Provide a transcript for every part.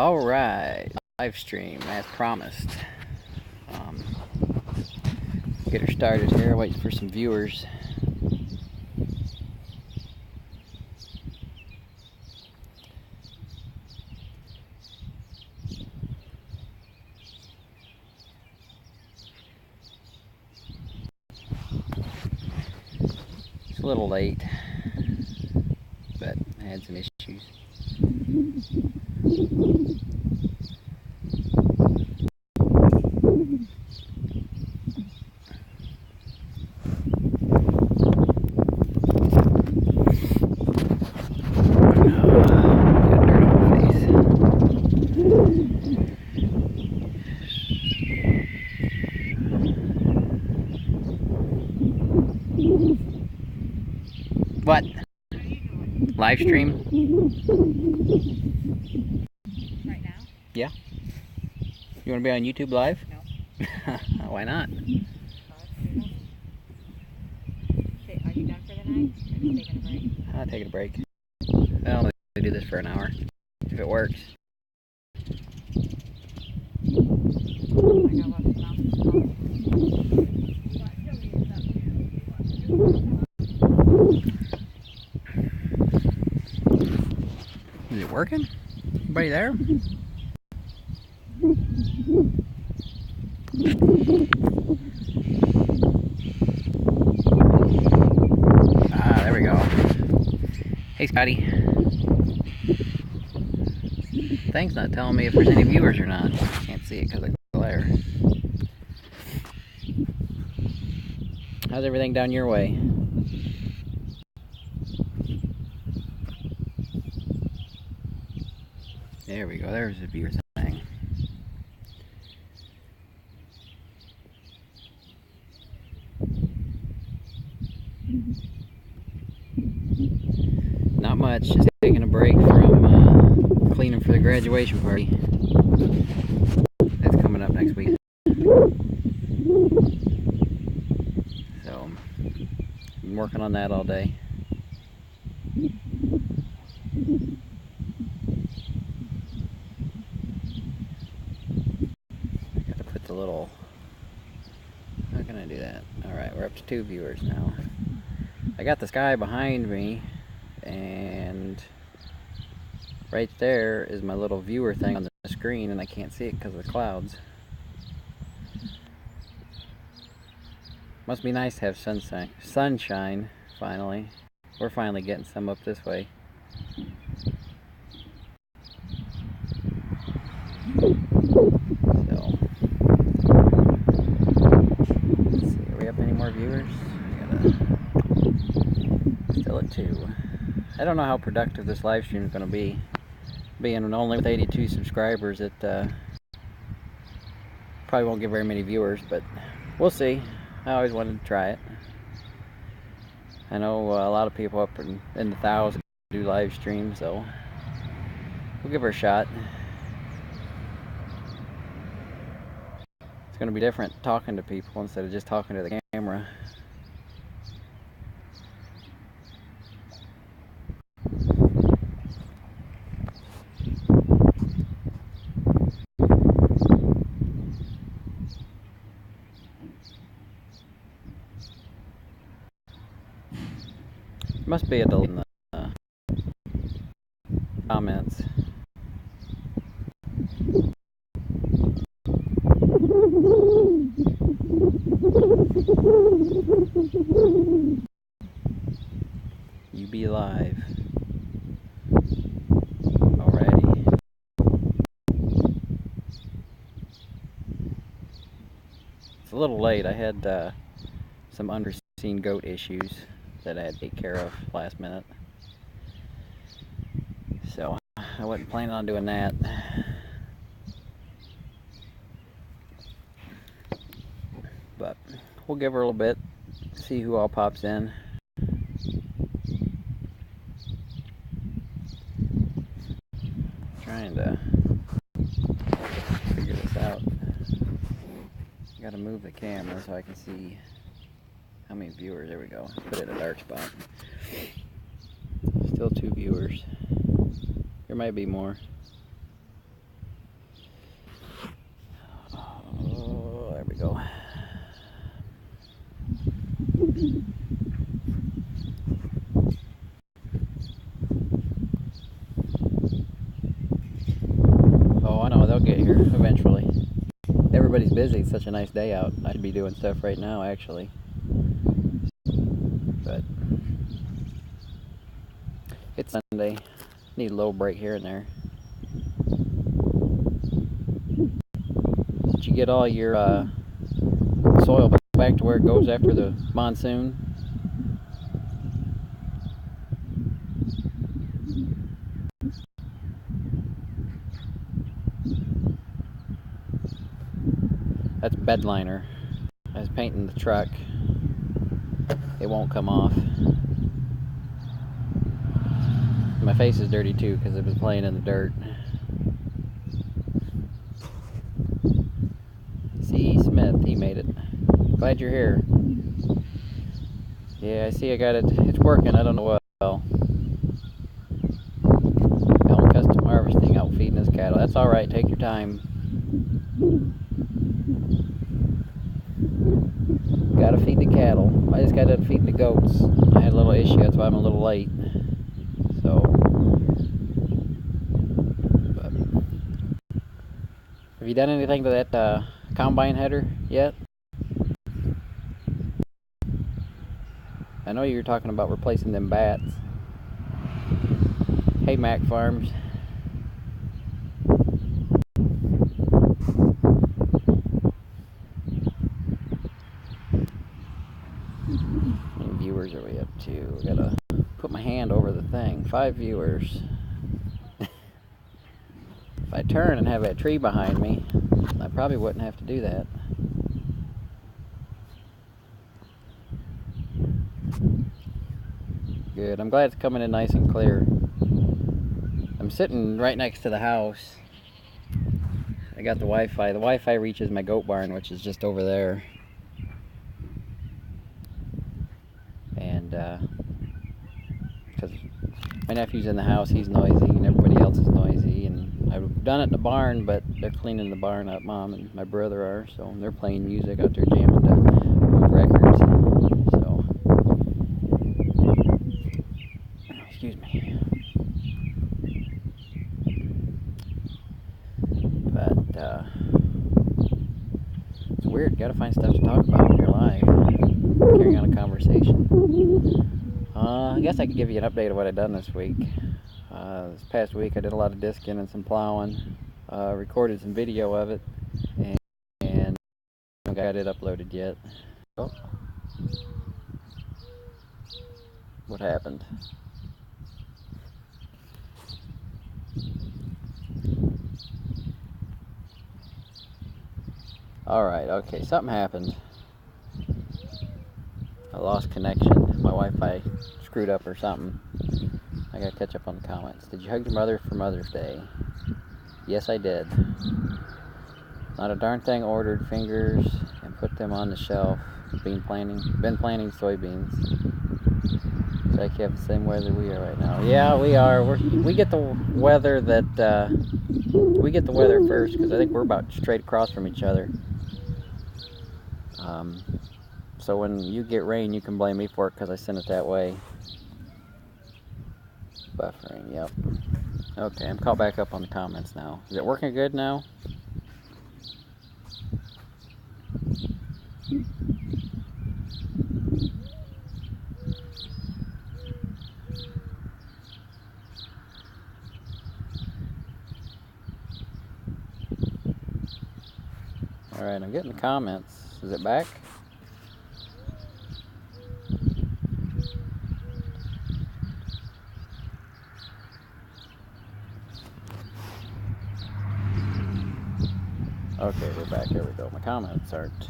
Alright, live stream as promised. Get her started here, waiting for some viewers. It's a little late, but I had some issues. What? Live stream? Right now? Yeah. You want to be on YouTube Live? No. Why not? Okay, are you done for the night? Or are you taking a break? I'll take a break. I'll only do this for an hour, if it works. I gotta watch the mountains. Is it working? Anybody there? Ah, there we go. Hey, Scotty. Thing's not telling me if there's any viewers or not. Can't see it because of the glare. How's everything down your way? There we go. There's the viewer thing. Not much. Just taking a break from cleaning for the graduation party. That's coming up next week. So, been working on that all day. Gotta put the little... How can I do that? Alright, we're up to 2 viewers now. I got the sky behind me, and right there is my little viewer thing on the screen, and I can't see it because of the clouds. Must be nice to have sunshine, finally. We're finally getting some up this way. So, let's see, are we up any more viewers? Still at 2. I don't know how productive this live stream is going to be. Being only with 82 subscribers, it probably won't get very many viewers, but we'll see. I always wanted to try it. I know a lot of people up in the thousands do live streams, so we'll give her a shot. It's going to be different talking to people instead of just talking to the camera. Must be a delay in the comments. You be live. Alrighty. It's a little late. I had some unforeseen goat issues that I had to take care of last minute. So I wasn't planning on doing that. But we'll give her a little bit, see who all pops in. Trying to figure this out. Gotta move the camera so I can see how many viewers. There we go. Put it in a dark spot. Still 2 viewers. There might be more. everybody's busy. It's such a nice day out. I should be doing stuff right now, actually. But it's Sunday. Need a little break here and there. Did you get all your soil back to where it goes after the monsoon? That's bed liner. I was painting the truck. It won't come off. My face is dirty too because it was playing in the dirt. C. Smith, he made it. Glad you're here. Yeah, I see I got it. It's working. I don't know what. Well, Elm Custom Harvesting out feeding his cattle. That's alright. Take your time. Gotta feed the cattle. I just got done feeding the goats. I had a little issue. That's why I'm a little late. So, but, have you done anything to that combine header yet? I know you were talking about replacing them bats. Hey, Mac Farms. How many viewers are we up to? I gotta put my hand over the thing. 5 viewers. If I turn and have that tree behind me, I probably wouldn't have to do that. Good. I'm glad it's coming in nice and clear. I'm sitting right next to the house. I got the Wi-Fi. The Wi-Fi reaches my goat barn, which is just over there. And because my nephew's in the house, he's noisy, and everybody else is noisy. And I've done it in the barn, but they're cleaning the barn up. Mom and my brother are, so they're playing music out there, jamming to old records. So, excuse me. But it's weird. You gotta find stuff to talk about when you're live, carrying on a conversation. I guess I could give you an update of what I've done this week. This past week I did a lot of disking and some plowing, recorded some video of it, and I haven't got it uploaded yet. Oh. What happened? Alright, okay, something happened. I lost connection. My Wi-Fi screwed up or something. I gotta catch up on the comments. Did you hug your mother for Mother's Day? Yes, I did. Not a darn thing ordered. Fingers and put them on the shelf. Been planting soybeans. It's like you have the same weather we are right now. Yeah, we are. We get the weather that we get the weather first because I think we're about straight across from each other. So when you get rain, you can blame me for it because I sent it that way. Buffering, yep. Okay, I'm caught back up on the comments now. Is it working good now? Alright, I'm getting the comments. Is it back? Okay, we're back. There we go. My comments aren't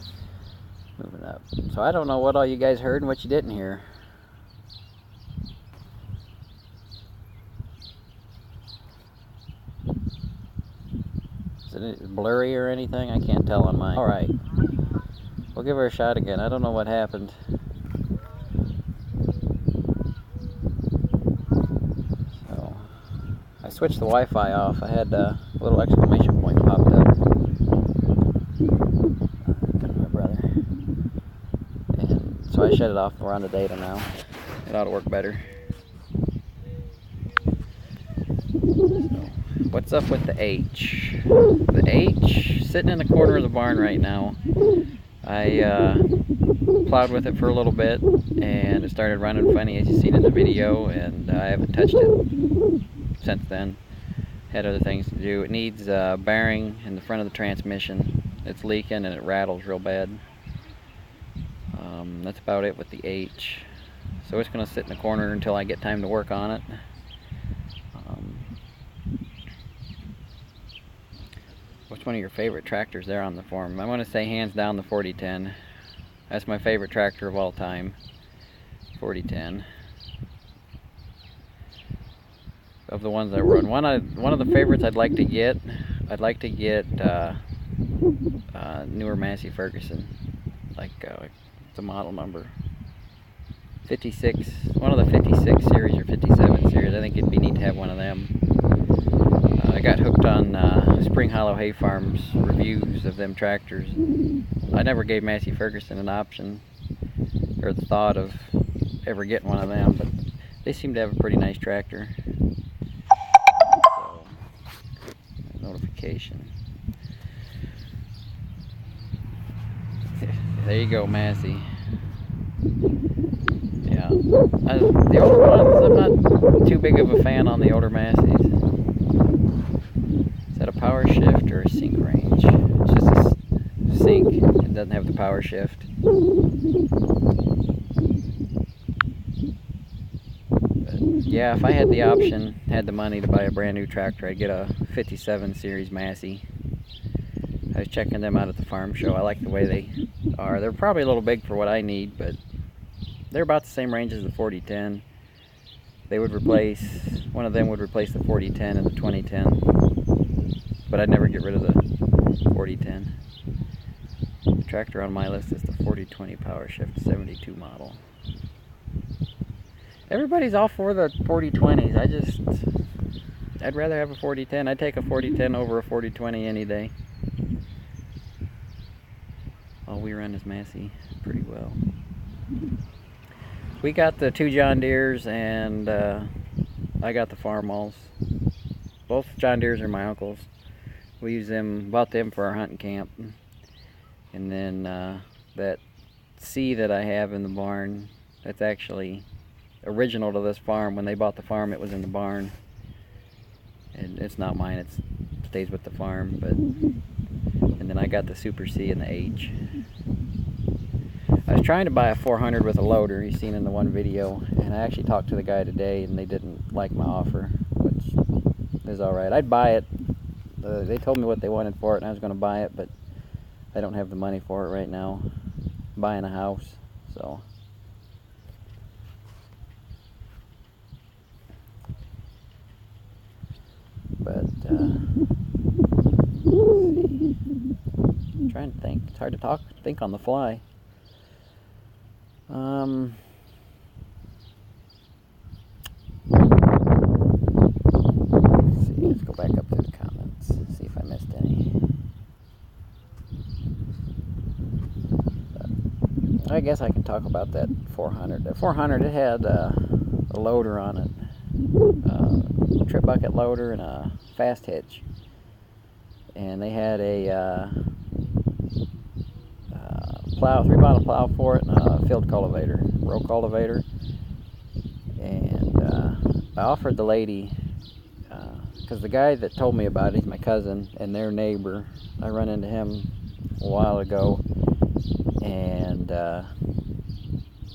moving up. So I don't know what all you guys heard and what you didn't hear. Is it blurry or anything? I can't tell on mine. Alright. We'll give her a shot again. I don't know what happened. So, I switched the Wi-Fi off. I had a little exclamation point popped up. My brother. And so I shut it off. We're on the data now. It ought to work better. So, what's up with the H? The H, sitting in the corner of the barn right now. I plowed with it for a little bit, and it started running funny as you've seen in the video, and I haven't touched it since then. Had other things to do. It needs a bearing in the front of the transmission. It's leaking and it rattles real bad. That's about it with the H. So it's going to sit in the corner until I get time to work on it. What's one of your favorite tractors there on the farm? I want to say hands down the 4010. That's my favorite tractor of all time. 4010. Of the ones I run, one of the favorites I'd like to get newer Massey Ferguson, like the model number 56, one of the 56 series or 57 series. I think it'd be neat to have one of them. I got hooked on Spring Hollow Hay Farm's reviews of them tractors. I never gave Massey Ferguson an option or the thought of ever getting one of them, but they seem to have a pretty nice tractor. So, notification. There you go, Massey. Yeah. The older ones, I'm not too big of a fan on the older Masseys. Is that a power shift or a sync range? It's just a sync. It doesn't have the power shift. But yeah, if I had the option, had the money to buy a brand new tractor, I'd get a 57 series Massey. I was checking them out at the farm show. I like the way they are. They're probably a little big for what I need, but they're about the same range as the 4010. They would replace, one of them would replace the 4010 and the 2010, but I'd never get rid of the 4010. The tractor on my list is the 4020 Power Shift 72 model. Everybody's all for the 4020s. I'd rather have a 4010. I'd take a 4010 over a 4020 any day. All we run is Massey pretty well. We got the 2 John Deeres, and I got the Farmalls. Both John Deeres are my uncle's. We use them, bought them for our hunting camp. And then that C that I have in the barn, that's actually original to this farm. When they bought the farm, it was in the barn. And it's not mine, it stays with the farm. But and then I got the Super C and the H. I was trying to buy a 400 with a loader, you've seen in the one video, and I actually talked to the guy today and they didn't like my offer, which is alright. I'd buy it. They told me what they wanted for it and I was going to buy it, but I don't have the money for it right now. I'm buying a house, so. But, I'm trying to think. It's hard to think on the fly. Let's see, let's go back up to the comments, see if I missed any. But I guess I can talk about that 400. The 400, it had a loader on it, a trip bucket loader and a fast hitch. And they had a plow, 3-bottle plow for it, and a field cultivator, row cultivator. And I offered the lady, because the guy that told me about it, he's my cousin and their neighbor. I run into him a while ago, and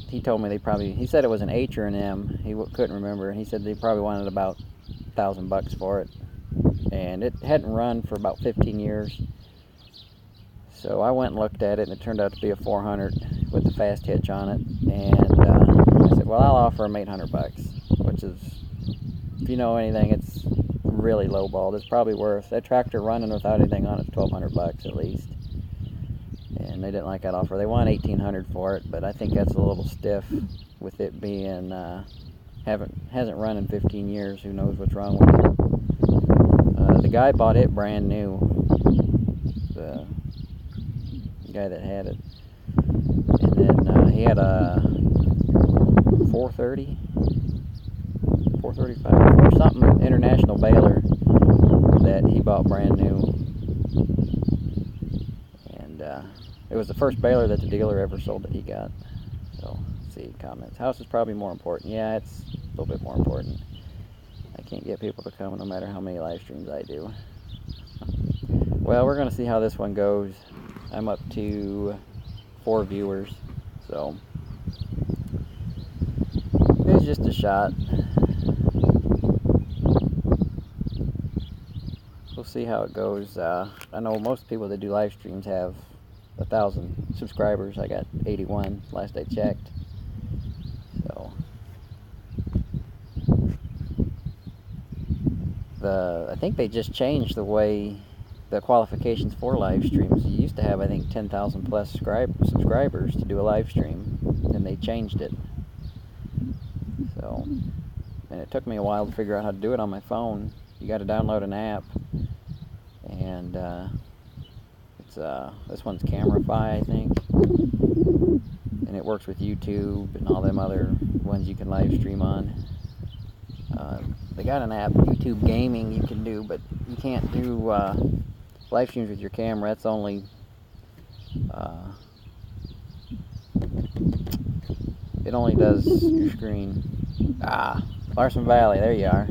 he told me he said it was an H or an M, he couldn't remember, and he said they probably wanted about $1,000 for it. And it hadn't run for about 15 years. So I went and looked at it, and it turned out to be a 400 with the fast hitch on it. And I said, well, I'll offer him $800, which is, if you know anything, it's really lowballed. It's probably worth, that tractor running without anything on it's $1,200 at least. And they didn't like that offer. They want $1,800 for it, but I think that's a little stiff with it being, hasn't run in 15 years. Who knows what's wrong with it. The guy bought it brand new. The guy that had it. And then he had a 430, 435, or something, international baler. that he bought brand new. And it was the first baler that the dealer ever sold that he got. So, let's see, comments. House is probably more important. Yeah, it's a little bit more important. I can't get people to come no matter how many live streams I do. Well, we're going to see how this one goes. I'm up to 4 viewers, so it's just a shot. We'll see how it goes. I know most people that do live streams have 1,000 subscribers. I got 81 last I checked. So I think they just changed the way the qualifications for live streams. You used to have, I think, 10,000 plus subscribers to do a live stream, and they changed it. So, and it took me a while to figure out how to do it on my phone. You got to download an app, and it's this one's CameraFi, I think, and it works with YouTube and all them other ones you can live stream on. They got an app, YouTube Gaming, you can do, but you can't do live streams with your camera. That's only it only does your screen. Larson Valley, there you are.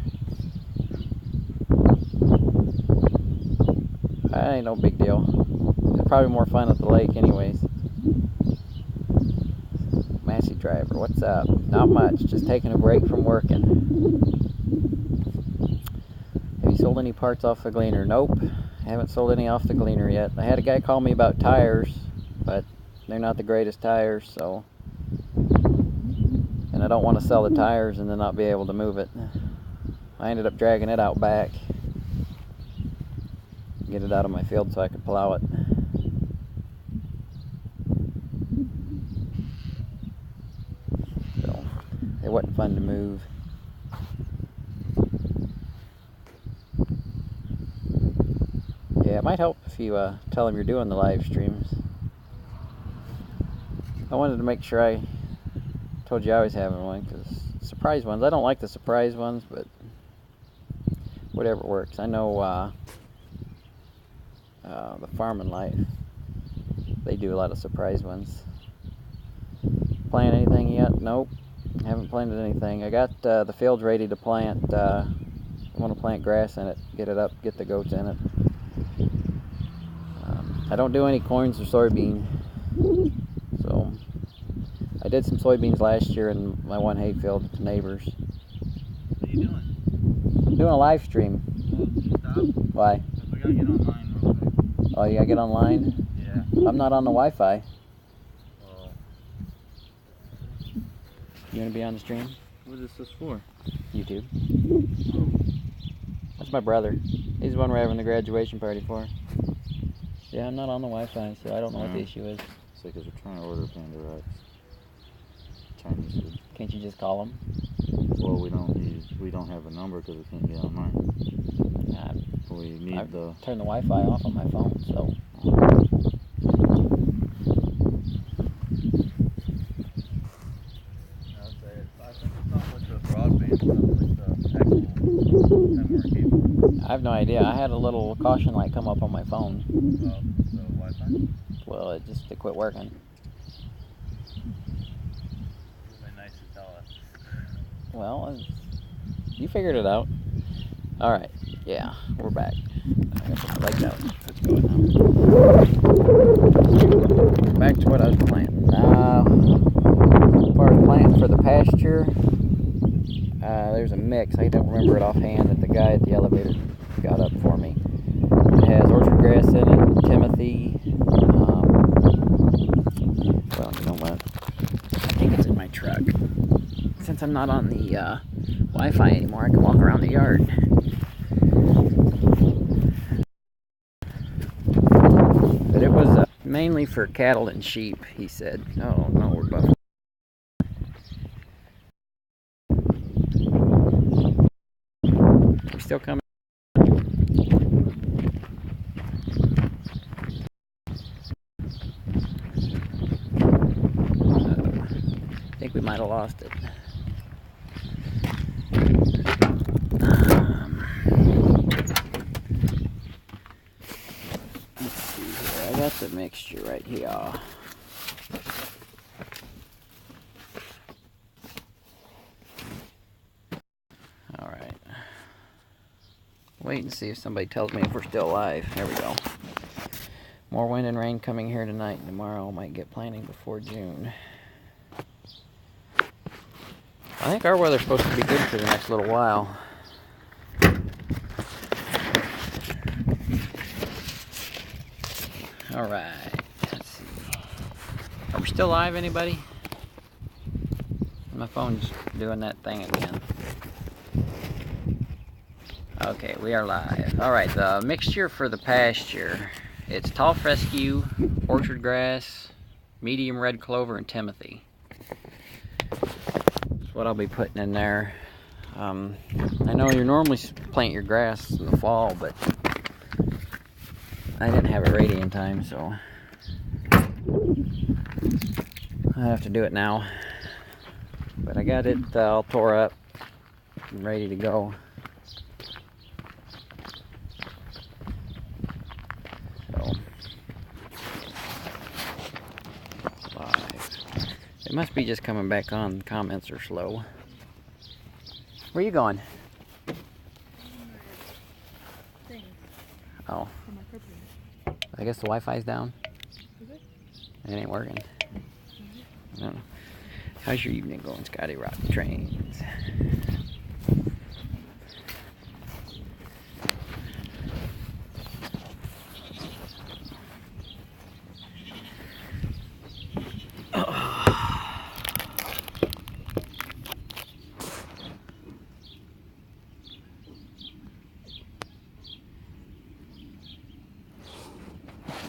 That ain't no big deal. It's probably more fun at the lake anyways. Massey Driver, what's up? Not much, just taking a break from working. Have you sold any parts off the Gleaner? Nope, haven't sold any off the Gleaner yet. I had a guy call me about tires, but they're not the greatest tires, so. And I don't want to sell the tires and then not be able to move it. I ended up dragging it out back. Get it out of my field so I could plow it. So, it wasn't fun to move. Yeah, it might help if you tell them you're doing the live streams. I wanted to make sure I told you I was having one, because surprise ones, I don't like the surprise ones, but whatever works. I know the Farming Life, they do a lot of surprise ones. Plant anything yet? Nope, haven't planted anything. I got the field ready to plant. I want to plant grass in it, get it up, get the goats in it. I don't do any corns or soybean, so I did some soybeans last year in my one hay field with the neighbors. What are you doing? I'm doing a live stream. Stop. Why? We gotta get online real quick. Oh, you gotta get online? Yeah. I'm not on the Wi-Fi. Oh. You wanna be on the stream? What is this for? YouTube. Oh. That's my brother. He's the one we're having the graduation party for. Yeah, I'm not on the Wi-Fi, so I don't know what the issue is. It's like, because we're trying to order Panda Rex. Chinese food. Can't you just call him? Well, we don't have a number because we can't get online. We need I've the... turned the Wi-Fi off on my phone, so... I think it's not with the broadband, it's with the actual network cable. I have no idea. I had a little caution light come up on my phone. The Wi-Fi? Well, it quit working. It would be nice to tell us. Well, you figured it out. Alright, yeah, we're back. I got the lights out. Let's go now. Back to what I was planting. As far as planting for the pasture, there's a mix. I don't remember it offhand that the guy at the elevator got up for me. It has orchard grass in it, Timothy. Well, you know what? I think it's in my truck. Since I'm not on the Wi-Fi anymore, I can walk around the yard. But it was mainly for cattle and sheep, he said. Oh, no, we're buffering. We're still coming. I think we might have lost it. mixture right here. Alright. Wait and see if somebody tells me if we're still alive. There we go. More wind and rain coming here tonight and tomorrow. Might get planting before June. I think our weather's supposed to be good for the next little while. Alright, let's see. Are we still live, anybody? My phone's doing that thing again. Okay, we are live. Alright, the mixture for the pasture. It's tall fescue, orchard grass, medium red clover, and timothy. That's what I'll be putting in there. I know you normally plant your grass in the fall, but I didn't have it ready in time, so I have to do it now. But I got it all tore up and ready to go. So, live. It must be just coming back on. Comments are slow. Where are you going? Oh. I guess the Wi-Fi's down. Is it? It ain't working. I don't know. How's your evening going, Scotty Rock Trains?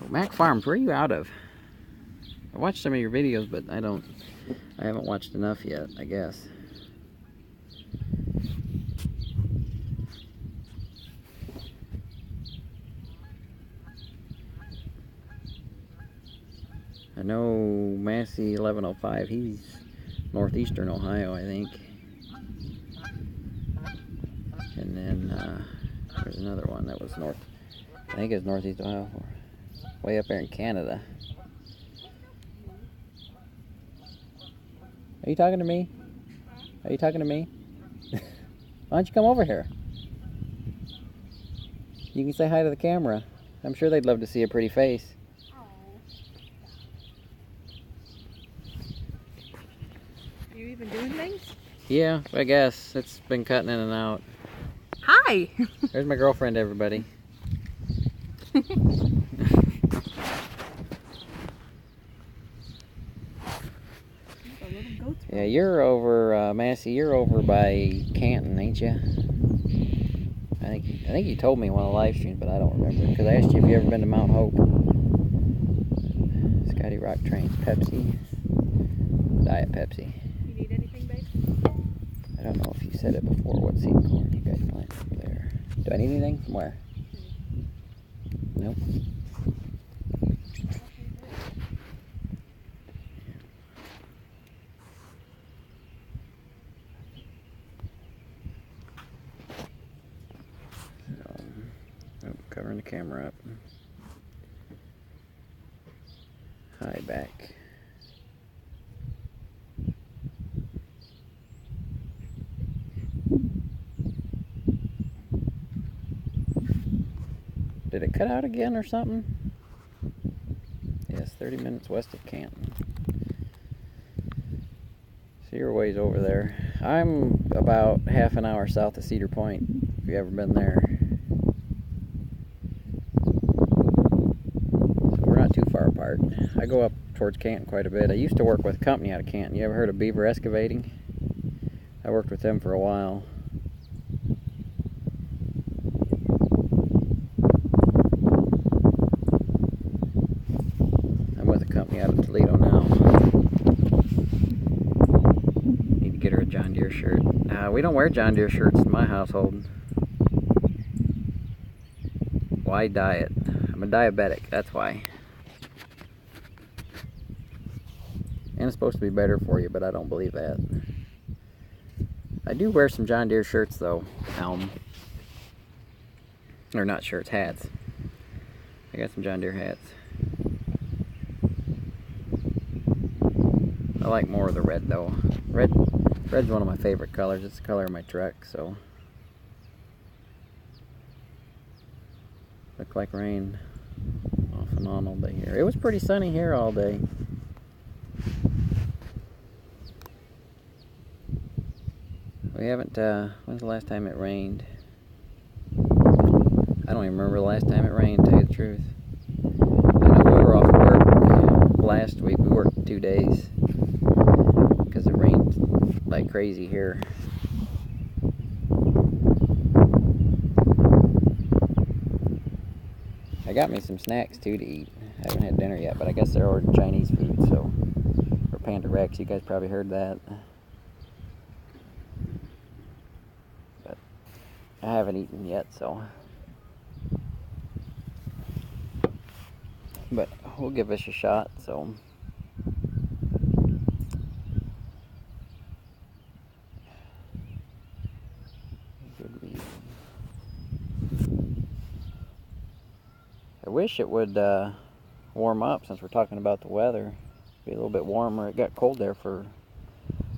Mac Farms, where are you out of? I watched some of your videos, but I haven't watched enough yet, I guess. I know Massey 1105, he's northeastern Ohio, I think. And then there's another one that was north, I think it's northeast Ohio, way up there in Canada. Are you talking to me? Are you talking to me? Why don't you come over here? You can say hi to the camera. I'm sure they'd love to see a pretty face. Are you even doing things? Yeah, I guess. It's been cutting in and out. Hi! There's my girlfriend, everybody. Yeah, you're over, Massey, you're over by Canton, ain't you? I think you told me in one of the live streams, but I don't remember. Because I asked you if you ever been to Mount Hope. Scotty Rock Trains, Pepsi. Diet Pepsi. You need anything, babe? I don't know if you said it before, what seed corn you guys plant over there. Do I need anything from where? Nope. Covering the camera up. Hi, back. Did it cut out again or something? Yes, 30 minutes west of Canton. So you're ways over there. I'm about half an hour south of Cedar Point, if you've ever been there. Too far apart. I go up towards Canton quite a bit. I used to work with a company out of Canton. You ever heard of Beaver Excavating? I worked with them for a while. I'm with a company out of Toledo now. Need to get her a John Deere shirt. We don't wear John Deere shirts in my household. Why diet? I'm a diabetic, that's why. And it's supposed to be better for you, but I don't believe that. I do wear some John Deere shirts though, or not shirts, hats. I got some John Deere hats. I like more of the red though. Red's one of my favorite colors. It's the color of my truck, so. Looked like rain off and on all day here. It was pretty sunny here all day. We haven't, when's the last time it rained? I don't even remember the last time it rained, to tell you the truth. I know we were off work last week. We worked 2 days because it rained like crazy here. I got me some snacks too to eat. I haven't had dinner yet, but I guess they're ordering Chinese food, so. Or Panda Rex, you guys probably heard that. But I haven't eaten yet, so. But we'll give this a shot, so. Good read. I wish it would warm up since we're talking about the weather. Be a little bit warmer. It got cold there for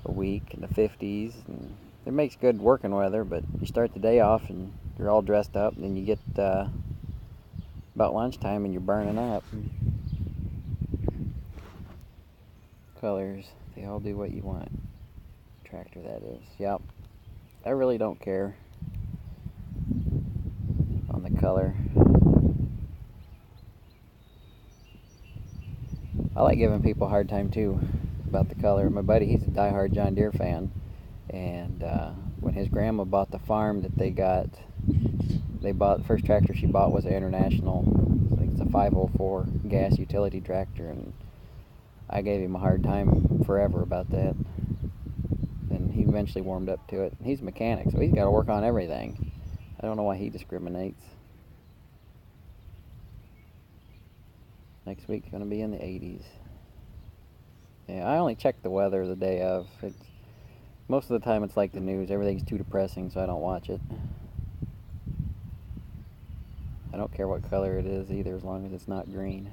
a week in the 50s. And it makes good working weather, but you start the day off and you're all dressed up, and then you get about lunchtime and you're burning up. Colors, they all do what you want. Tractor, that is. Yep. I really don't care on the color. I like giving people a hard time too about the color. My buddy, he's a diehard John Deere fan, and when his grandma bought the farm that they bought, the first tractor she bought was an International. I think it's a 504 gas utility tractor, and I gave him a hard time forever about that. And he eventually warmed up to it. He's a mechanic, so he's got to work on everything. I don't know why he discriminates. Next week's going to be in the 80s. Yeah, I only check the weather the day of. Most of the time it's like the news. Everything's too depressing, so I don't watch it. I don't care what color it is either, as long as it's not green.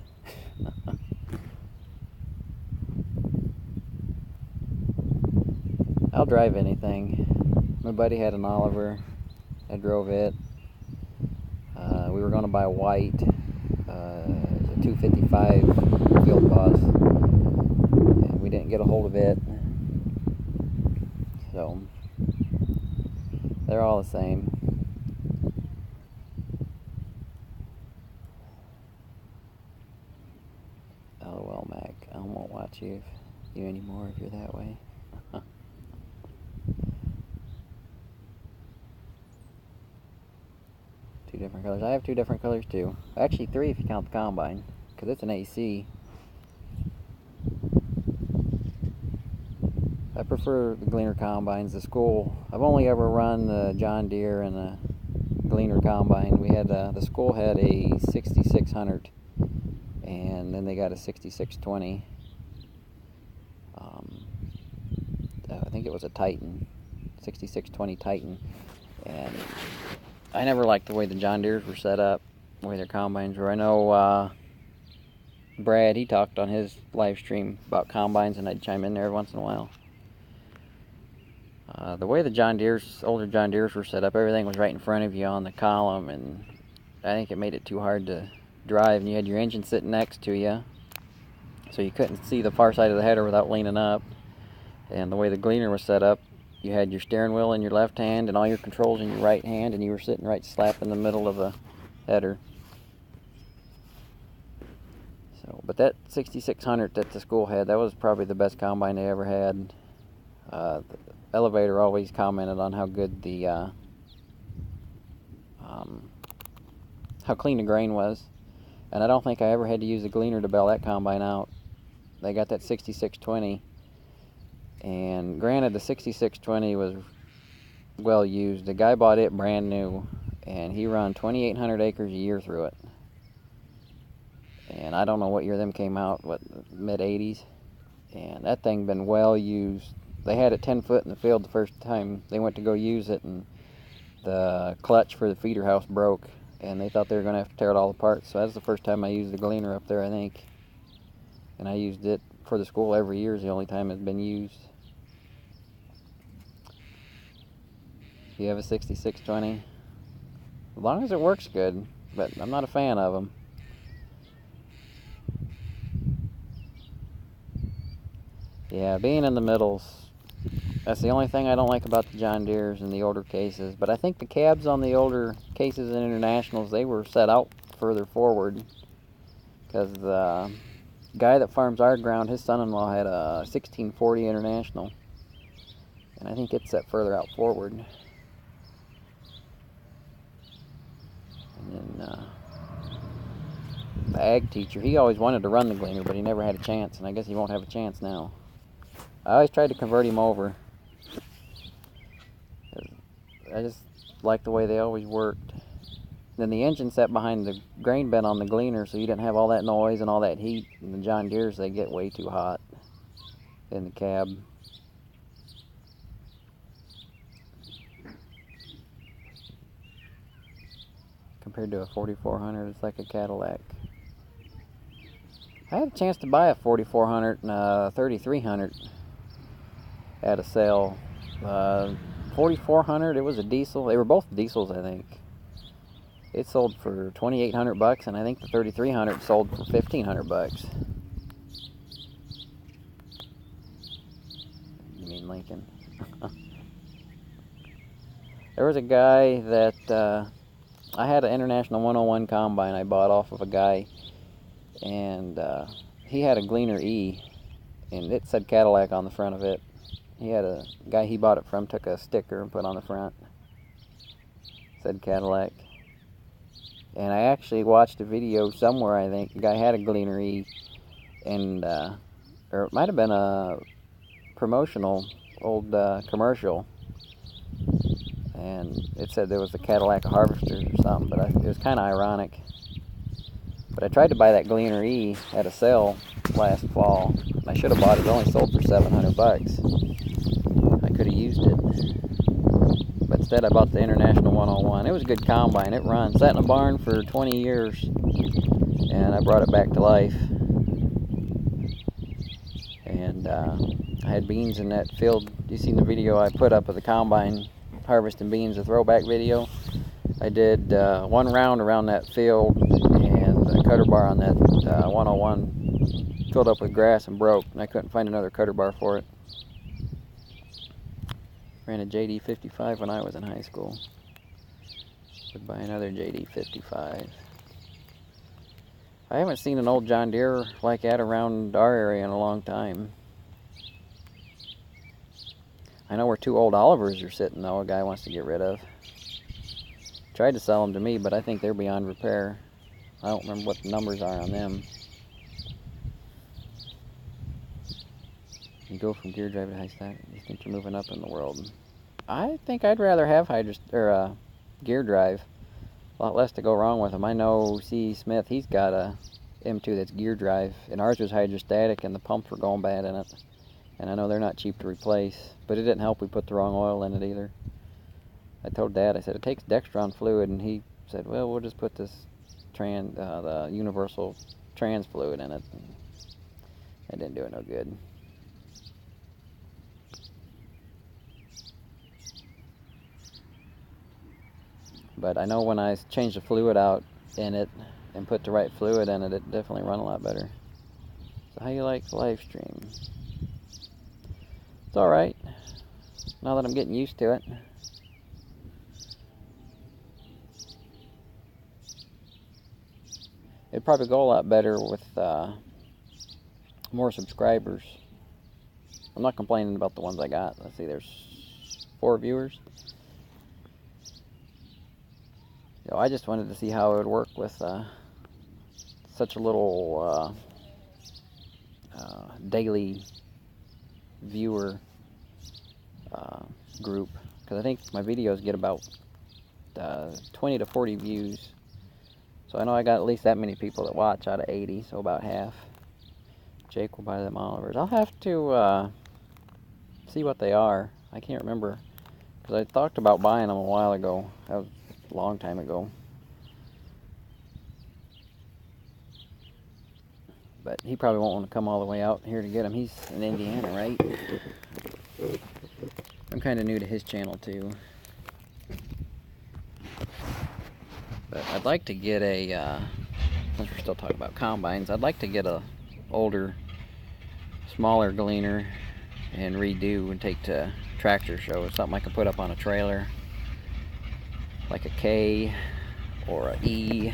I'll drive anything. My buddy had an Oliver. I drove it. We were going to buy a white, a 255 field boss, and we didn't get a hold of it. So they're all the same. LOL, Mac. I won't watch you anymore if you're that way. Two different colors. I have two different colors too. Actually, three if you count the combine, because it's an AC. I prefer the Gleaner combines. The school, I've only ever run the John Deere and the Gleaner combine. We had the school had a 6600, and then they got a 6620. I think it was a Titan, 6620 Titan, and I never liked the way the John Deeres were set up, the way their combines were. I know Brad, he talked on his live stream about combines, and I'd chime in there once in a while. The way the John Deere's, older John Deere's were set up, everything was right in front of you on the column, and I think it made it too hard to drive, and you had your engine sitting next to you, so you couldn't see the far side of the header without leaning up. And the way the Gleaner was set up, you had your steering wheel in your left hand and all your controls in your right hand, and you were sitting right slap in the middle of the header. So, but that 6600 that the school had, that was probably the best combine they ever had. The elevator always commented on how good the how clean the grain was, and I don't think I ever had to use a Gleaner to bail that combine out. They got that 6620, and granted the 6620 was well used. The guy bought it brand new, and he run 2,800 acres a year through it. And I don't know what year them came out, what, mid 80s, and that thing been well used. They had it 10 foot in the field the first time they went to go use it, and the clutch for the feeder house broke, and they thought they were going to have to tear it all apart. So that's the first time I used the Gleaner up there, I think. And I used it for the school every year is the only time it's been used. You have a 6620? As long as it works good, but I'm not a fan of them. Yeah, being in the middles, that's the only thing I don't like about the John Deeres and the older cases. But I think the cabs on the older cases and Internationals, they were set out further forward. Because the guy that farms our ground, his son-in-law had a 1640 International. And I think it's set further out forward. And then the ag teacher, he always wanted to run the Gleaner, but he never had a chance. And I guess he won't have a chance now. I always tried to convert him over. I just liked the way they always worked. Then the engine sat behind the grain bin on the Gleaner, so you didn't have all that noise and all that heat. And the John Deeres, they get way too hot in the cab. Compared to a 4400, it's like a Cadillac. I had a chance to buy a 4400 and a 3300 at a sale. 4400, it was a diesel. They were both diesels, I think. It sold for $2,800, and I think the 3300 sold for $1,500. You mean Lincoln? There was a guy that I had an International 101 combine I bought off of a guy, and he had a Gleaner E, and it said Cadillac on the front of it. He had a guy he bought it from took a sticker and put on the front. Said Cadillac. And I actually watched a video somewhere, I think. The guy had a Gleaner E, and or it might have been a promotional old commercial, and it said there was a Cadillac Harvester or something, but it was kind of ironic. But I tried to buy that Gleaner E at a sale last fall. I should have bought it. It only sold for $700. I could have used it. But instead I bought the International 101. It was a good combine. It runs. Sat in a barn for 20 years. And I brought it back to life. And I had beans in that field. You seen the video I put up of the combine harvesting beans, a throwback video? I did one round around that field, and the cutter bar on that 101 filled up with grass and broke, and I couldn't find another cutter bar for it. Ran a JD 55 when I was in high school. Would buy another JD 55. I haven't seen an old John Deere like that around our area in a long time. I know where two old Olivers are sitting though, a guy wants to get rid of. Tried to sell them to me, but I think they're beyond repair. I don't remember what the numbers are on them. You go from gear drive to high stack, you think you're moving up in the world. I think I'd rather have gear drive. A lot less to go wrong with them. I know C. Smith, he's got a M2 that's gear drive, and ours was hydrostatic, and the pumps were going bad in it. And I know they're not cheap to replace, but it didn't help we put the wrong oil in it either. I told Dad, I said, it takes Dextron fluid, and he said, well, we'll just put this the universal trans fluid in it. And it didn't do it no good. But I know when I changed the fluid out in it and put the right fluid in it, it definitely run a lot better. So how you like the live stream? It's alright, now that I'm getting used to it. It'd probably go a lot better with more subscribers. I'm not complaining about the ones I got. Let's see, there's 4 viewers. So I just wanted to see how it would work with such a little daily viewer group, because I think my videos get about 20 to 40 views. So I know I got at least that many people that watch out of 80, so about half. Jake will buy them Olivers. I'll have to see what they are. I can't remember, because I talked about buying them a while ago. That was a long time ago. But he probably won't want to come all the way out here to get him. He's in Indiana, right? I'm kind of new to his channel too. But I'd like to get a, since we're still talking about combines, I'd like to get a older, smaller gleaner and redo and take to tractor shows. Something I can put up on a trailer. Like a K or a E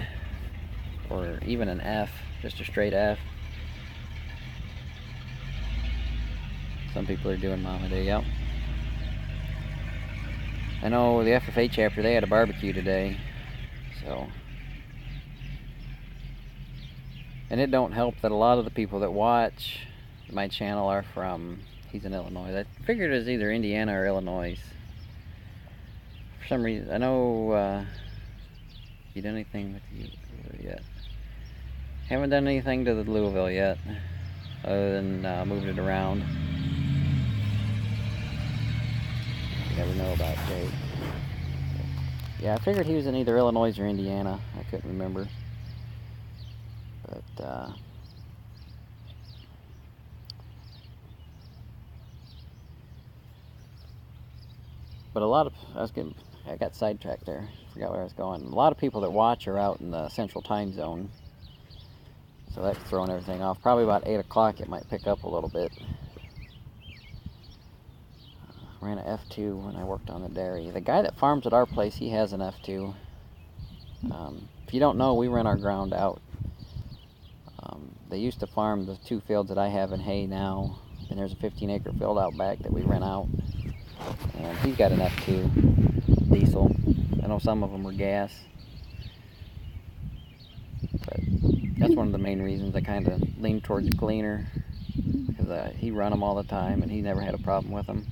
or even an F, just a straight F. Some people are doing Mama Day, yep. I know the FFA chapter, they had a barbecue today, so. And it don't help that a lot of the people that watch my channel are from, he's in Illinois. I figured it was either Indiana or Illinois. For some reason, I know, you done anything with you yet? Haven't done anything to the Louisville yet, other than moved it around. You never know about Jake. Yeah, I figured he was in either Illinois or Indiana. I couldn't remember. But a lot of, I got sidetracked there. Forgot where I was going. A lot of people that watch are out in the central time zone. So that's throwing everything off. Probably about 8 o'clock it might pick up a little bit. Ran an F2 when I worked on the dairy. The guy that farms at our place, he has an F2. If you don't know, we rent our ground out. They used to farm the 2 fields that I have in hay now. And there's a 15-acre field out back that we rent out. And he's got an F2 diesel. I know some of them are gas. But that's one of the main reasons I kind of lean towards a gleaner. Because he run them all the time and he never had a problem with them.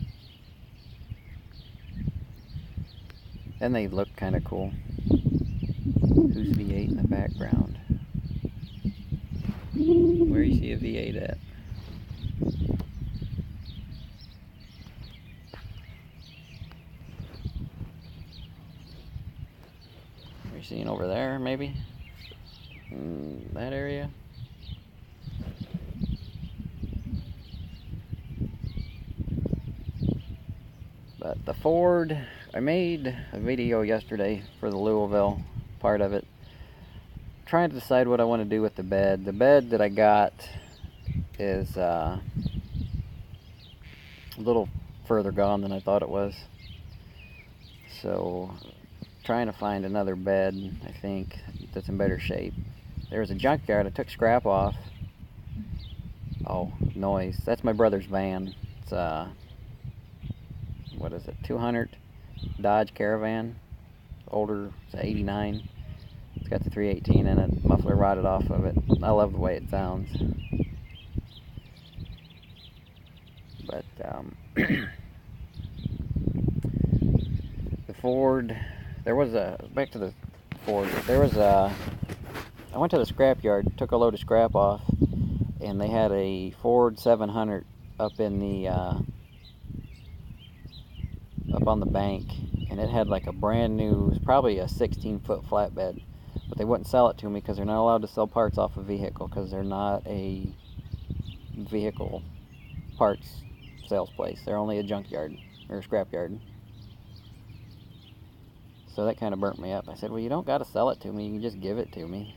And they look kind of cool. Who's V8 in the background? Where you see a V8 at? Are you seeing over there, maybe? In that area? But the Ford, I made a video yesterday for the Louisville part of it, trying to decide what I want to do with the bed. The bed that I got is a little further gone than I thought it was. So, trying to find another bed, I think, that's in better shape. There was a junkyard, I took scrap off. Oh, noise. That's my brother's van. It's what is it, 200 Dodge Caravan, older, it's a 89. It's got the 318 in it, muffler rotted off of it. I love the way it sounds. But the Ford, there was back to the Ford, there was I went to the scrap yard, took a load of scrap off, and they had a Ford 700 up in the up on the bank, and it had like a brand new, it was probably a 16-foot flatbed, but they wouldn't sell it to me because they're not allowed to sell parts off a vehicle because they're not a vehicle parts sales place. They're only a junkyard or a scrap yard. So that kind of burnt me up. I said, well, you don't got to sell it to me, you can just give it to me.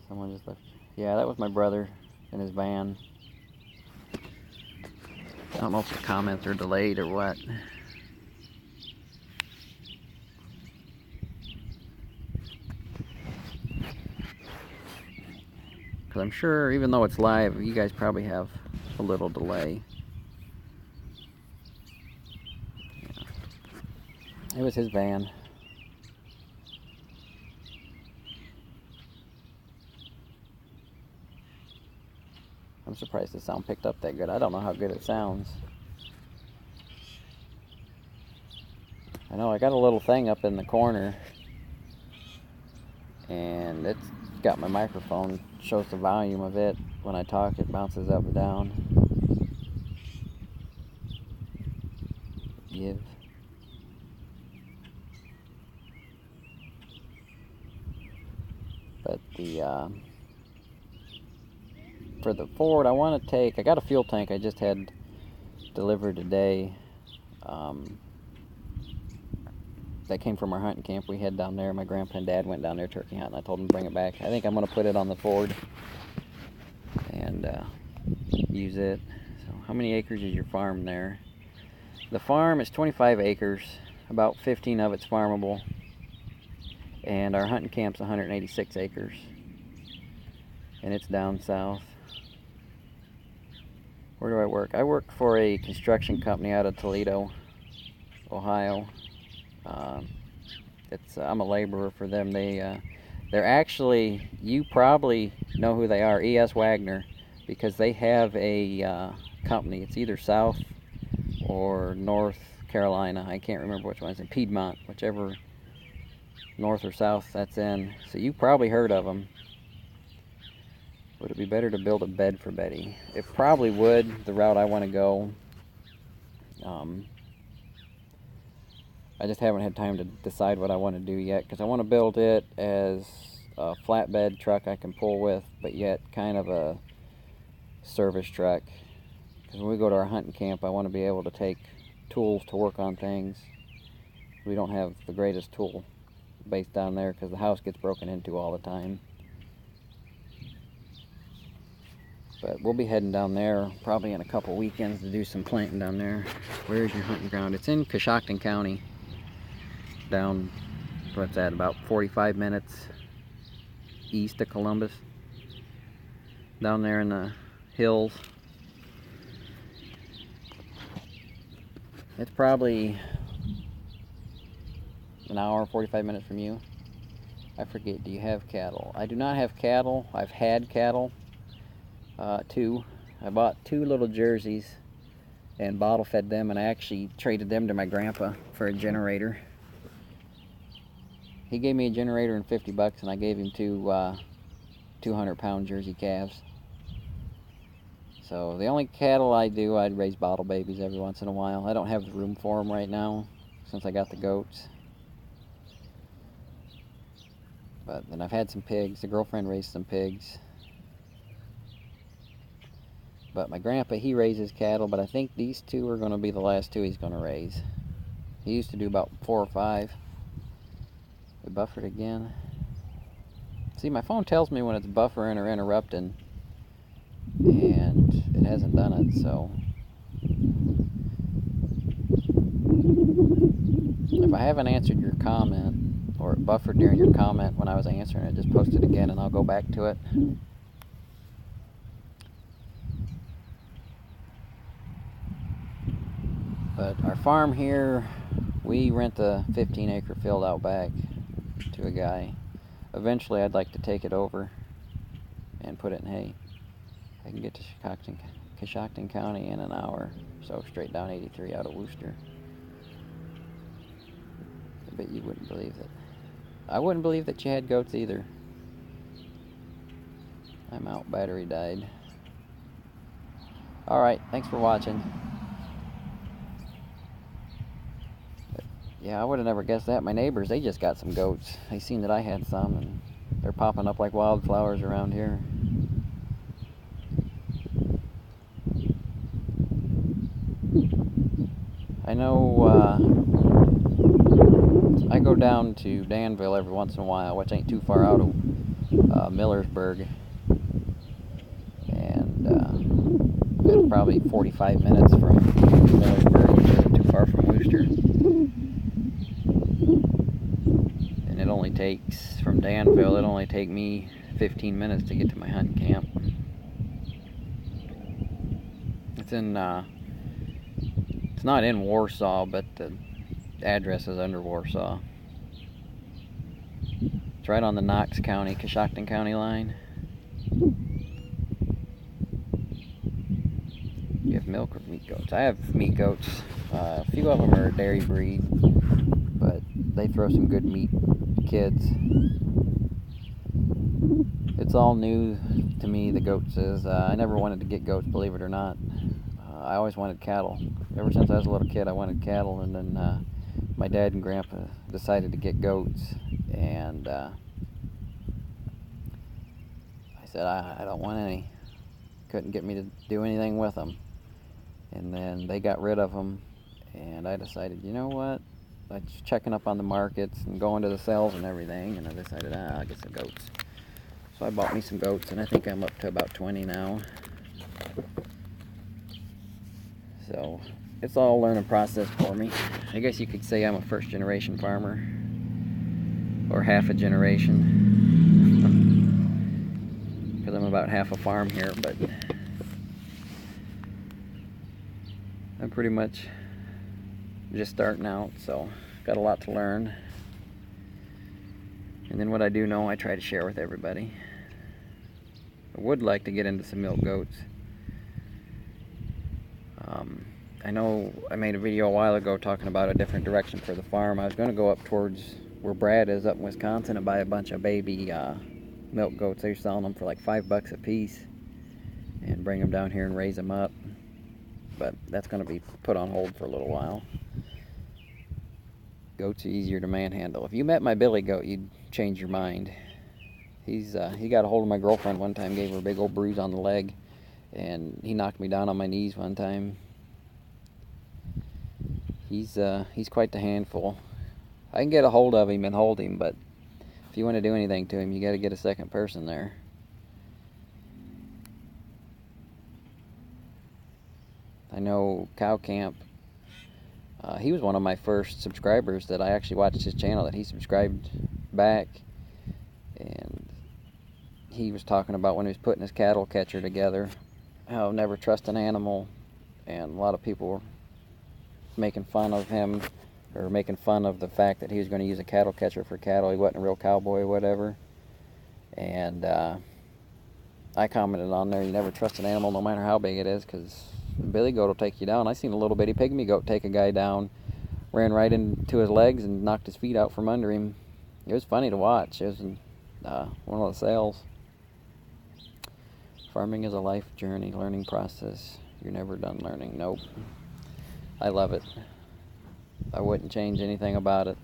Someone just left. Yeah, that was my brother in his van. I don't know if the comments are delayed or what. Because I'm sure, even though it's live, you guys probably have a little delay. Yeah. It was his van. I'm surprised the sound picked up that good. I don't know how good it sounds. I know I got a little thing up in the corner, and it's got my microphone, shows the volume of it. When I talk, it bounces up and down. But the for the Ford, I want to take. I got a fuel tank I just had delivered today. That came from our hunting camp we had down there. My grandpa and dad went down there turkey hunting. I told them to bring it back. I think I'm going to put it on the Ford and use it. So how many acres is your farm there? The farm is 25 acres. About 15 of it's farmable. And our hunting camp's 186 acres. And it's down south. Where do I work? I work for a construction company out of Toledo, Ohio. I'm a laborer for them. They're actually, you probably know who they are, E.S. Wagner, because they have a company. It's either South or North Carolina. I can't remember which one. It's in Piedmont, whichever north or south that's in. So you probably heard of them. Would it be better to build a bed for Betty? It probably would, the route I want to go. I just haven't had time to decide what I want to do yet, because I want to build it as a flatbed truck I can pull with, but yet kind of a service truck. Because when we go to our hunting camp, I want to be able to take tools to work on things. We don't have the greatest tool base down there because the house gets broken into all the time. But we'll be heading down there probably in a couple weekends to do some planting down there. Where's your hunting ground? It's in Coshocton County. Down, what's that, about 45 minutes east of Columbus. Down there in the hills. It's probably an hour, 45 minutes from you. I forget, do you have cattle? I do not have cattle. I've had cattle. Two. I bought 2 little jerseys and bottle fed them, and I actually traded them to my grandpa for a generator. He gave me a generator and $50, and I gave him 2 200-pound Jersey calves. So the only cattle I do, I'd raise bottle babies every once in a while. I don't have the room for them right now since I got the goats. But then I've had some pigs. The girlfriend raised some pigs. But my grandpa, he raises cattle, but I think these 2 are going to be the last 2 he's going to raise. He used to do about 4 or 5. We buffered again. See, my phone tells me when it's buffering or interrupting, and it hasn't done it, so. If I haven't answered your comment, or it buffered during your comment when I was answering it, just post it again and I'll go back to it. But our farm here, we rent a 15-acre field out back to a guy. Eventually I'd like to take it over and put it in hay. I can get to Coshocton County in an hour, so straight down 83 out of Wooster. I bet you wouldn't believe it. I wouldn't believe that you had goats either. I'm out, battery died. Alright, thanks for watching. Yeah, I would have never guessed that. My neighbors, they just got some goats. They seen that I had some, and they're popping up like wildflowers around here. I know, I go down to Danville every once in a while, which ain't too far out of Millersburg. And it's probably 45 minutes from Millersburg, which isn't too far from Wooster. And it only takes, from Danville, it only take me 15 minutes to get to my hunting camp. It's in, it's not in Warsaw, but the address is under Warsaw. It's right on the Knox County, Coshocton County line. You have milk or meat goats? I have meat goats. A few of them are a dairy breed, but they throw some good meat kids. It's all new to me, the goats is. I never wanted to get goats, believe it or not. I always wanted cattle. Ever since I was a little kid, I wanted cattle, and then my dad and grandpa decided to get goats, and said, I don't want any. Couldn't get me to do anything with them. And then they got rid of them, and I decided, you know what? I was checking up on the markets and going to the sales and everything, and I decided, I'll get some goats. So I bought me some goats, and I think I'm up to about 20 now. So it's all a learning process for me. I guess you could say I'm a first generation farmer, or half a generation, because I'm about half a farm here, but I'm pretty much just starting out, so got a lot to learn. And then what I do know, I try to share with everybody. I would like to get into some milk goats. I know I made a video a while ago talking about a different direction for the farm. I was going to go up towards where Brad is up in Wisconsin and buy a bunch of baby milk goats. They're selling them for like $5 a piece, and bring them down here and raise them up. But that's going to be put on hold for a little while. Goats are easier to manhandle. If you met my billy goat, you'd change your mind. He got a hold of my girlfriend one time, gave her a big old bruise on the leg, and he knocked me down on my knees one time. He's quite the handful. I can get a hold of him and hold him, but if you want to do anything to him, you got to get a second person there. I know Cow Camp, he was one of my first subscribers that I actually watched his channel, that he subscribed back, and he was talking about when he was putting his cattle catcher together, how never trust an animal, and a lot of people were making fun of him, or making fun of the fact that he was going to use a cattle catcher for cattle. He wasn't a real cowboy or whatever. And I commented on there, you never trust an animal no matter how big it is, because a billy goat will take you down. I seen a little bitty pygmy goat take a guy down, ran right into his legs and knocked his feet out from under him. It was funny to watch. It was one of the sales. Farming is a life journey, learning process. You're never done learning. Nope. I love it. I wouldn't change anything about it.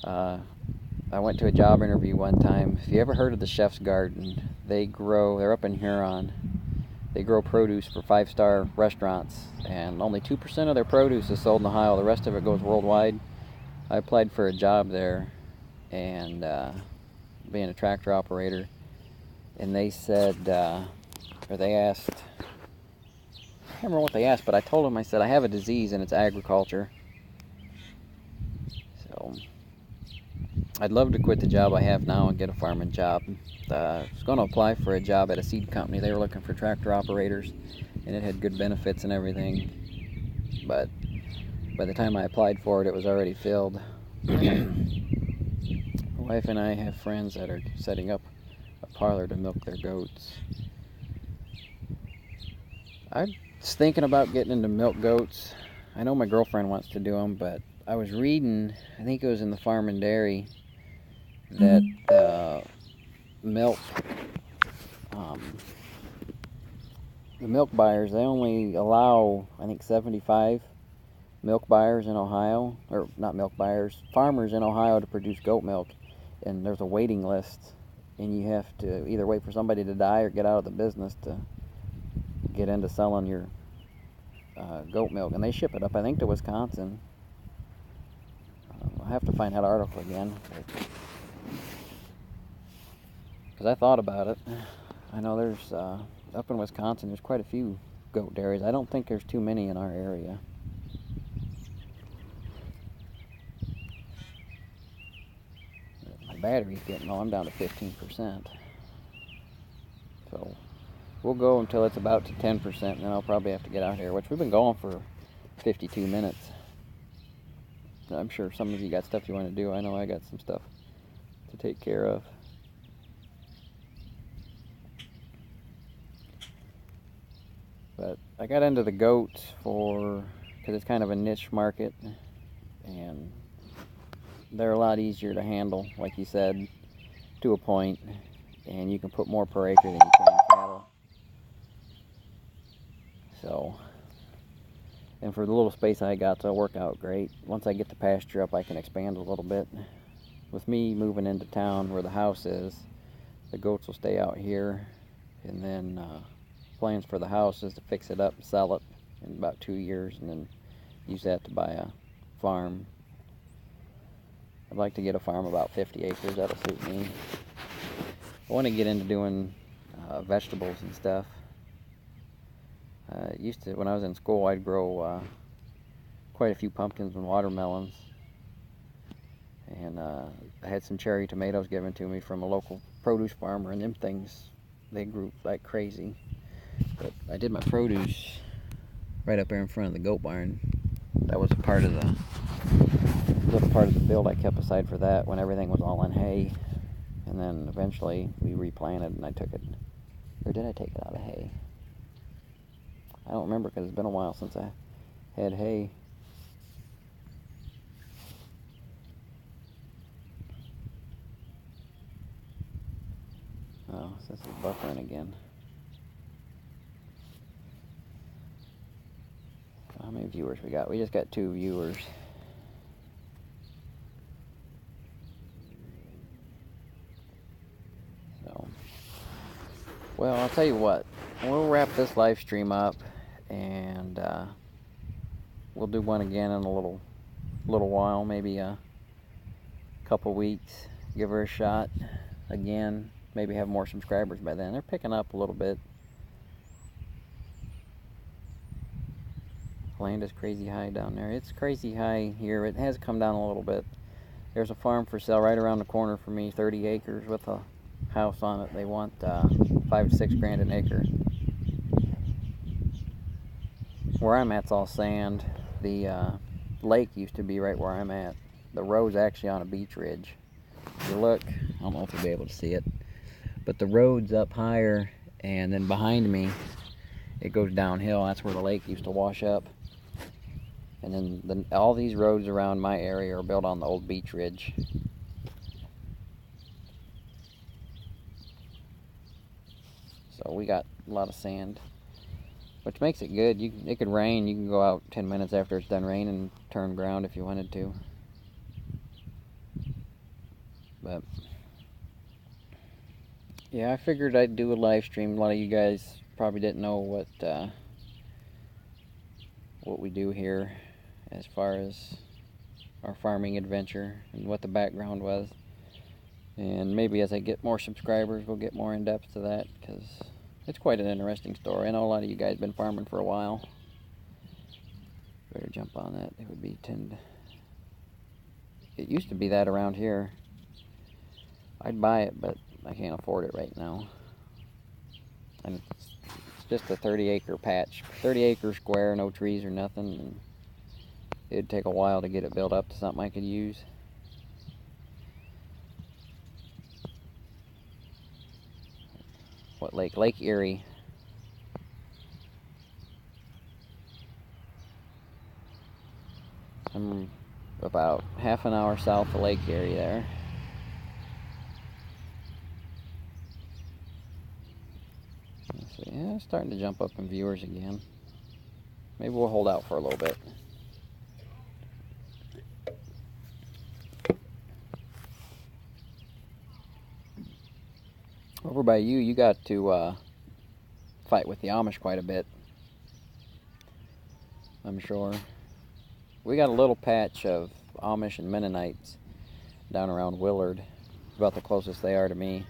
I went to a job interview one time. If you ever heard of the Chef's Garden, they're up in Huron. They grow produce for 5-star restaurants, and only 2% of their produce is sold in Ohio. The rest of it goes worldwide. I applied for a job there, and being a tractor operator, and they said, or they asked, I can't remember what they asked, but I told them, I said, I have a disease and it's agriculture. So I'd love to quit the job I have now and get a farming job. I was going to apply for a job at a seed company. They were looking for tractor operators, and it had good benefits and everything. But by the time I applied for it, it was already filled. My wife and I have friends that are setting up a parlor to milk their goats. I was thinking about getting into milk goats. I know my girlfriend wants to do them, but I was reading, I think it was in the Farm and Dairy, that the milk buyers, they only allow, I think, 75 milk buyers in Ohio, or not milk buyers, farmers in Ohio to produce goat milk, and there's a waiting list, and you have to either wait for somebody to die or get out of the business to get into selling your goat milk, and they ship it up, I think, to Wisconsin. I'll have to find that article again, because I thought about it. I know there's, up in Wisconsin, there's quite a few goat dairies. I don't think there's too many in our area. My battery's getting low. I'm down to 15%. So we'll go until it's about to 10%, and then I'll probably have to get out here, which we've been going for 52 minutes. I'm sure some of you got stuff you want to do. I know I got some stuff to take care of. But I got into the goats because it's kind of a niche market, and they're a lot easier to handle, like you said, to a point, and you can put more per acre than you can cattle. So, and for the little space I got, they'll work out great. Once I get the pasture up, I can expand a little bit. With me moving into town where the house is, The goats will stay out here, and then plans for the house is to fix it up and sell it in about 2 years, and then use that to buy a farm. I'd like to get a farm about 50 acres. That'll suit me. I want to get into doing vegetables and stuff. Used to, when I was in school, I'd grow quite a few pumpkins and watermelons, and I had some cherry tomatoes given to me from a local produce farmer, and them things, they grew like crazy. But I did my produce right up there in front of the goat barn. That was a part of the little part of the field I kept aside for that when everything was all in hay. And then eventually we replanted, and I took it, or did I take it out of hay? I don't remember, because it's been a while since I had hay. Oh, so this is buffering again. How many viewers we got? We just got 2 viewers. So, well, I'll tell you what. We'll wrap this live stream up, and we'll do one again in a little while, maybe a couple weeks. Give her a shot again. Maybe have more subscribers by then. They're picking up a little bit. Land is crazy high down there. It's crazy high here. It has come down a little bit. There's a farm for sale right around the corner for me, 30 acres with a house on it. They want 5 to 6 grand an acre. Where I'm at's all sand. The lake used to be right where I'm at. The road's actually on a beach ridge. If you look, I don't know if you'll be able to see it, but the road's up higher, and then behind me it goes downhill. That's where the lake used to wash up. And then all these roads around my area are built on the old beach ridge. So we got a lot of sand, which makes it good. It could rain. You can go out 10 minutes after it's done raining and turn ground if you wanted to. But yeah, I figured I'd do a live stream. A lot of you guys probably didn't know what we do here as far as our farming adventure and what the background was. And maybe as I get more subscribers, we'll get more in depth to that, because it's quite an interesting story. I know a lot of you guys have been farming for a while. Better jump on that. It would be 10. It used to be that around here. I'd buy it, but I can't afford it right now. And it's just a 30-acre patch, 30-acre square, no trees or nothing. And it'd take a while to get it built up to something I could use. What lake? Lake Erie. I'm about half an hour south of Lake Erie there. Let's see, yeah, it's starting to jump up in viewers again. Maybe we'll hold out for a little bit. Over by you, you got to fight with the Amish quite a bit, I'm sure. We got a little patch of Amish and Mennonites down around Willard. It's about the closest they are to me.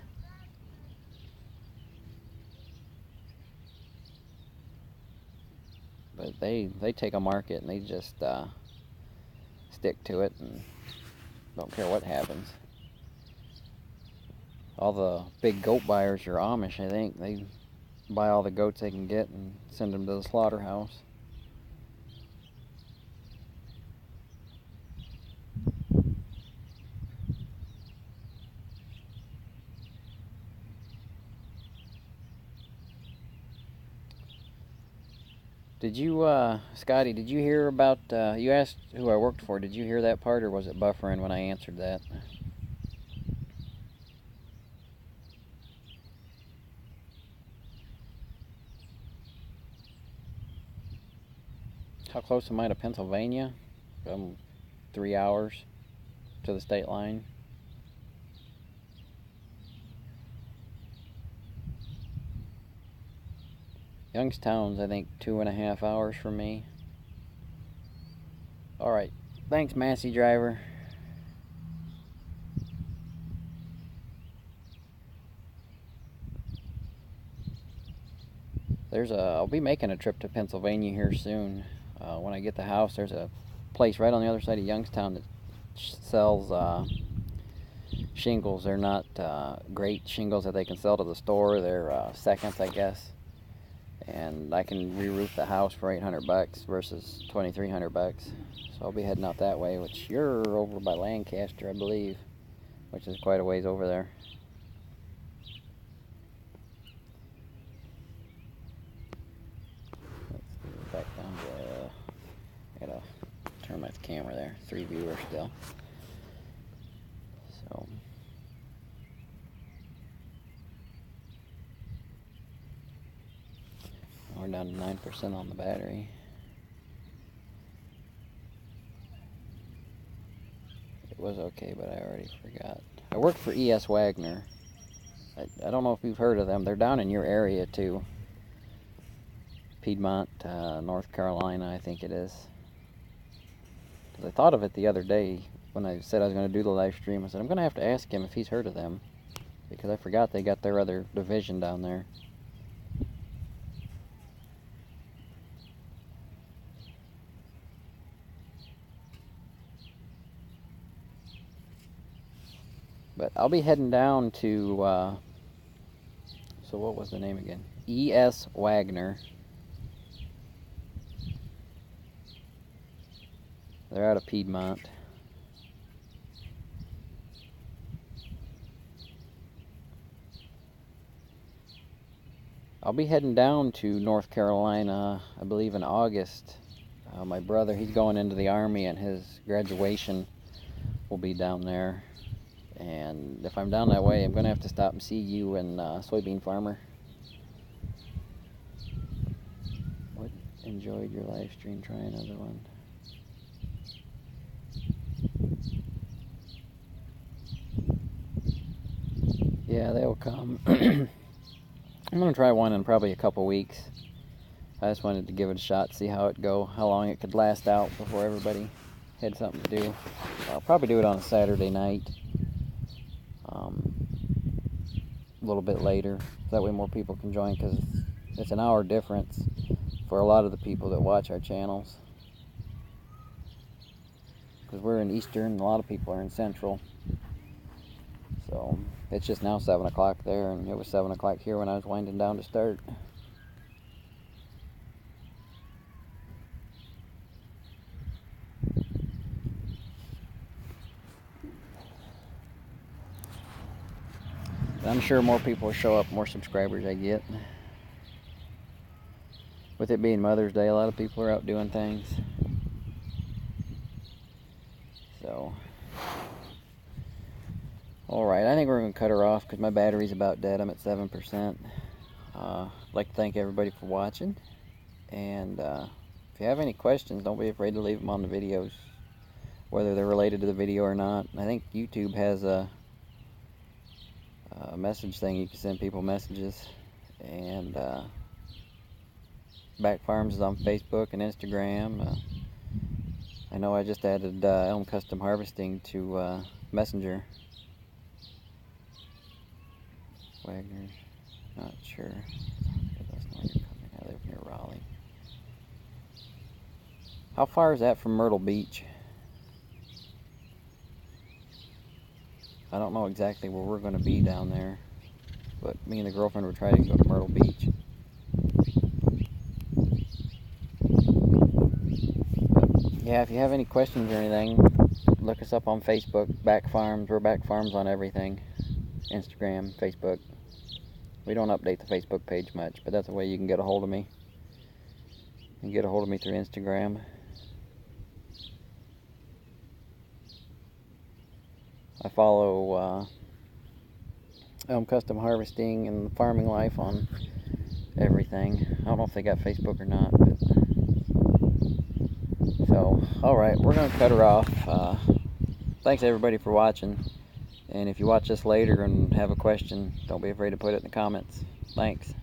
But they take a market, and they just stick to it and don't care what happens. All the big goat buyers are Amish, I think. They buy all the goats they can get and send them to the slaughterhouse. Did you, Scotty, did you hear about, you asked who I worked for, did you hear that part, or was it buffering when I answered that? How close am I to Pennsylvania? 3 hours to the state line. Youngstown's, I think, 2.5 hours from me. Alright, thanks, Massey driver. I'll be making a trip to Pennsylvania here soon. When I get the house, there's a place right on the other side of Youngstown that sells shingles. They're not great shingles that they can sell to the store. They're seconds, I guess. And I can re-roof the house for $800 versus $2,300. So I'll be heading out that way, which you're over by Lancaster, I believe, which is quite a ways over there. Back down to, I gotta turn my camera there, 3 viewers still. So we're down to 9% on the battery. It was okay, but I already forgot. I work for E.S. Wagner. I don't know if you've heard of them. They're down in your area too. Piedmont, North Carolina, I think it is. Because I thought of it the other day when I said I was going to do the live stream. I said, I'm going to have to ask him if he's heard of them. Because I forgot they got their other division down there. But I'll be heading down to, so what was the name again? E.S. Wagner. They're out of Piedmont. I'll be heading down to North Carolina, I believe in August. My brother, he's going into the Army, and his graduation will be down there. And if I'm down that way, I'm going to have to stop and see you and Soybean Farmer. What? Enjoyed your live stream. Try another one. Yeah, they'll come. I'm going to try one in probably a couple weeks. I just wanted to give it a shot, see how it go, how long it could last out before everybody had something to do. I'll probably do it on a Saturday night. A little bit later. That way more people can join, because it's an hour difference for a lot of the people that watch our channels. Because we're in Eastern, and a lot of people are in Central. So it's just now 7 o'clock there, and it was 7 o'clock here when I was winding down to start. I'm sure more people will show up, more subscribers I get. With it being Mother's Day, a lot of people are out doing things. So, alright, I think we're going to cut her off because my battery's about dead. I'm at 7%. I'd like to thank everybody for watching. And if you have any questions, don't be afraid to leave them on the videos, whether they're related to the video or not. I think YouTube has a message thing you can send people messages, and Back Farms is on Facebook and Instagram. I know I just added Elm Custom Harvesting to Messenger. Wagner, not sure. That's not you're coming. I live near Raleigh. How far is that from Myrtle Beach? I don't know exactly where we're going to be down there, but me and the girlfriend were trying to go to Myrtle Beach. Yeah, if you have any questions or anything, look us up on Facebook, Back Farms. We're Back Farms on everything. Instagram, Facebook. We don't update the Facebook page much, but that's a way you can get a hold of me. You can get a hold of me through Instagram. I follow Elm Custom Harvesting and Farming Life on everything. I don't know if they got Facebook or not, but so alright, we're gonna cut her off. Thanks everybody for watching, and if you watch this later and have a question, don't be afraid to put it in the comments. Thanks.